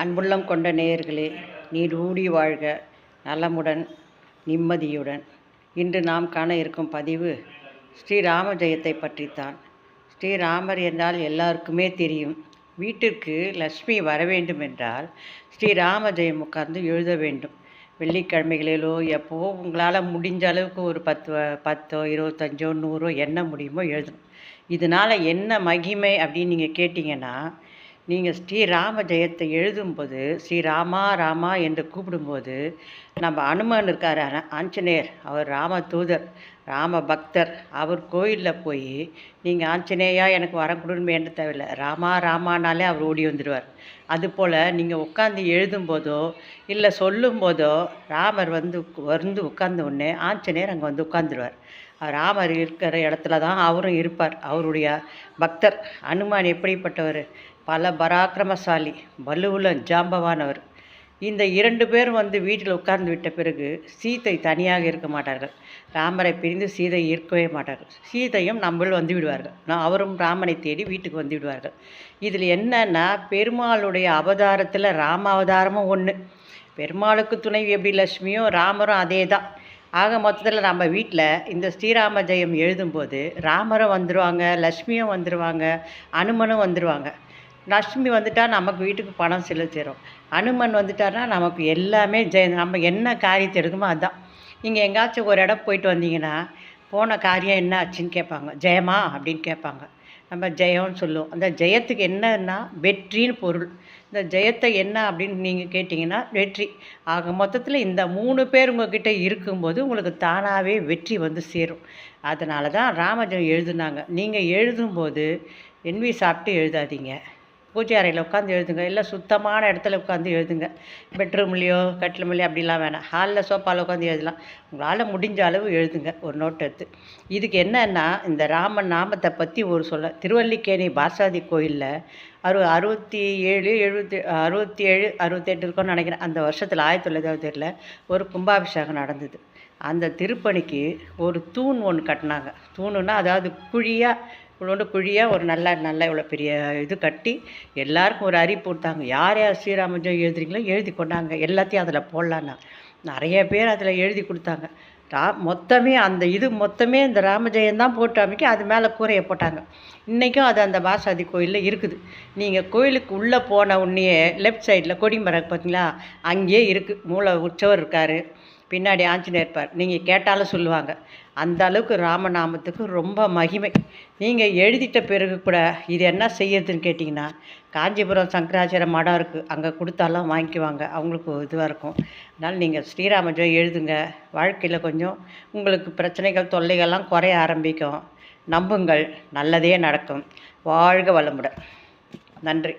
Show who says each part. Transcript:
Speaker 1: அன்புள்ளம் கொண்ட நேயர்களே, நீடூழி வாழ்க, நலமுடன் நிம்மதியுடன். இன்று நாம் காண இருக்கும் பதிவு ஸ்ரீராம ஜெயத்தை பற்றித்தான். ஸ்ரீராமர் என்றால் எல்லாருக்குமே தெரியும். வீட்டிற்கு லக்ஷ்மி வர வேண்டும் என்றால் ஸ்ரீராம ஜெயம் உட்கார்ந்து எழுத வேண்டும். வெள்ளிக்கிழமைகளிலோ எப்போ உங்களால் முடிஞ்ச அளவுக்கு ஒரு 10 25 100 என்ன முடியுமோ எழுதணும். இதனால் என்ன மகிமை அப்படின்னு நீங்கள் கேட்டிங்கன்னா, நீங்கள் ஸ்ரீராம ஜெயத்தை எழுதும்போது ஸ்ரீராமா ராமா என்று கூப்பிடும்போது நம்ம அனுமன் இருக்கார், ஆஞ்சநேயர், அவர் ராம தூதர், ராம பக்தர். அவர் கோயிலில் போய் நீங்கள் ஆஞ்சநேயா எனக்கு வரம் கொடுன்னு வேண்ட தேவையில்லை, ராமா ராமானாலே அவர் ஓடி வந்துடுவார். அதுபோல் நீங்கள் உட்காந்து எழுதும்போதோ இல்லை சொல்லும்போதோ ராமர் வந்து உட்கார்ந்த உடனே ஆஞ்சநேயர் அங்கே வந்து உட்காந்துடுவார். ராமர் இருக்கிற இடத்துல தான் அவரும் இருப்பார். அவருடைய பக்தர் அனுமான் எப்படிப்பட்டவர்? பல பராக்கிரமசாலி, வலுவுல ஜாம்பவானவர். இந்த 2 பேரும் வீட்டில் உட்கார்ந்து விட்ட பிறகு சீதை தனியாக இருக்க மாட்டார்கள். ராமரை பிரிந்து சீதை இருக்கவே மாட்டார்கள். சீதையும் நம்மள் வந்து விடுவார்கள். அவரும் ராமனை தேடி வீட்டுக்கு வந்து விடுவார்கள். இதில் என்னன்னா, பெருமாளுடைய அவதாரத்தில் ராம அவதாரமும் ஒன்று. பெருமாளுக்கு துணைவி எப்படி லட்சுமியும் ராமரும் அதே தான். ஆக மொத்தத்தில் நம்ம வீட்டில் இந்த ஸ்ரீராம ஜெயம் எழுதும்போது ராமரும் வந்துடுவாங்க, லக்ஷ்மியும் வந்துடுவாங்க, அனுமனும் வந்துடுவாங்க. லக்ஷ்மி வந்துட்டால் நமக்கு வீட்டுக்கு பணம் சேரும். அனுமன் வந்துட்டார்னா நமக்கு எல்லாமே நம்ம என்ன காரியத்தை எடுக்குமோ அதுதான். நீங்கள் எங்கேயாச்சும் ஒரு இடம் போயிட்டு வந்தீங்கன்னா போன காரியம் என்ன ஆச்சுன்னு கேட்பாங்க. ஜெயமா அப்படின்னு கேட்பாங்க. நம்ம ஜெயம்னு சொல்லுவோம். அந்த ஜெயத்துக்கு என்னன்னா வெற்றின்னு பொருள். இந்த ஜெயத்தை என்ன அப்படின்னு நீங்கள் கேட்டிங்கன்னா வெற்றி. ஆக மொத்தத்தில் இந்த 3 பேர் உங்கள்கிட்ட இருக்கும்போது உங்களுக்கு தானாகவே வெற்றி வந்து சேரும். அதனால தான் ராமஜெயம் எழுதுனாங்க. நீங்கள் எழுதும்போது என்வி சாப்பிட்டு எழுதாதீங்க. பூஜை அறையில் உட்காந்து எழுதுங்க. இல்லை சுத்தமான இடத்துல உட்காந்து எழுதுங்க. பெட்ரூம்லேயோ கட்டிலுமில்லையோ அப்படிலாம் வேணாம். ஹாலில் சோஃபாவில் உட்காந்து எழுதலாம். உங்களால் முடிஞ்ச அளவு எழுதுங்க, ஒரு நோட் எடுத்து. இதுக்கு என்னன்னா, இந்த ராமன் நாமத்தை பற்றி ஒரு சொல்ல. திருவல்லிக்கேணி பாசாதி கோயிலில் 67 68 இருக்கும்னு நினைக்கிறேன். அந்த வருஷத்தில் 1967 ஒரு கும்பாபிஷேகம் நடந்தது. அந்த திருப்பணிக்கு ஒரு தூண் ஒன்று கட்டினாங்க. தூணுன்னா அதாவது குழியாக ஒரு நல்ல இவ்வளோ பெரிய இது கட்டி எல்லாருக்கும் ஒரு அறிவிப்பு கொடுத்தாங்க. யார் யார் ஸ்ரீராமஜெயம் எழுதுறீங்களோ எழுதி கொண்டாங்க, எல்லாத்தையும் அதில் போடலான்னா. நிறைய பேர் அதில் எழுதி கொடுத்தாங்க. மொத்தமே இந்த ராமஜெயம் போட்டு அமைக்க அது மேலே கூரையை போட்டாங்க. இன்றைக்கும் அது அந்த பாசாதி கோயிலில் இருக்குது. நீங்கள் கோயிலுக்கு உள்ளே போன உடனே லெஃப்ட் சைடில் கொடிமரம் பார்த்தீங்களா, அங்கேயே இருக்குது. மூல உற்சவர் இருக்கார், பின்னாடி ஆஞ்சநேயர் இருப்பார். நீங்கள் கேட்டாலும் சொல்லுவாங்க. அந்த அளவுக்கு ராமநாமத்துக்கு ரொம்ப மகிமை. நீங்கள் எழுதிட்ட பிறகு கூட இது என்ன செய்யறதுன்னு கேட்டிங்கன்னா, காஞ்சிபுரம் சங்கராச்சாரிய மடம் இருக்குது, அங்கே கொடுத்தாலும் வாங்கிக்குவாங்க. அவங்களுக்கு இதுவாக இருக்கும். அதனால் நீங்கள் ஸ்ரீராமஜெயம் எழுதுங்க. வாழ்க்கையில் கொஞ்சம் உங்களுக்கு பிரச்சனைகள் தொல்லைகள்லாம் குறைய ஆரம்பிக்கும். நம்புங்கள், நல்லதே நடக்கும். வாழ்க வளமுடன். நன்றி.